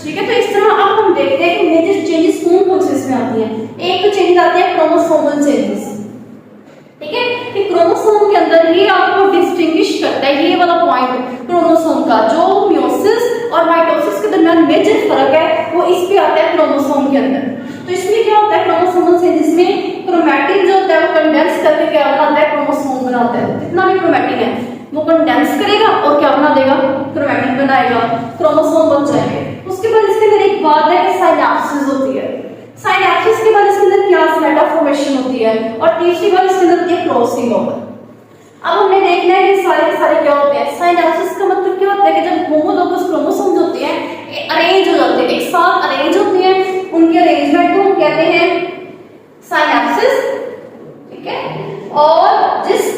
ठीक है, तो इस तरह अब हम देखते हैं कि मेजर चेंजेस कौन कौन से इसमें आती हैं। एक तो चेंजेस आते हैं क्रोमोसोमल चेंजेस, ठीक है, कि क्रोमोसोम के अंदर ये आपको डिस्टिंग्विश करता है, ये वाला पॉइंट क्रोमोसोम का, जो मियोसिस और माइटोसिस के दरमियान मेजर फर्क है वो इस पे आता है क्रोमोसोम के अंदर। तो इसमें क्या होता है क्रोमोसोमल चेंजेस में, क्रोमैटिन जो होता है वो कंडेंस करके क्या बनाता है, क्रोमोसोम बनाता है। जितना भी क्रोमैटिन है वो कंडेंस करेगा और क्या बना देगा, क्रोमैटिन बनाएगा, क्रोमोसोम बन जाएंगे। उसके बाद इसके अंदर एक बात है कि साइनेप्सिस होती है। साइनेप्सिस के बाद इसके अंदर क्या, स्मेटा फॉर्मेशन होती है, और तीसरी बात इसके अंदर होती है क्रॉसिंग ओवर। अब हमने देखना है कि सारे के सारे क्या होते हैं। साइनेप्सिस का मतलब क्या होता है कि जब होमोलोगस क्रोमोसोम्स होते हैं अरेंज हो जाते हैं, एक साथ अरेंज होते हैं, उनके अरेंजमेंट को हम कहते हैं साइनेप्सिस, ठीक है। और जिस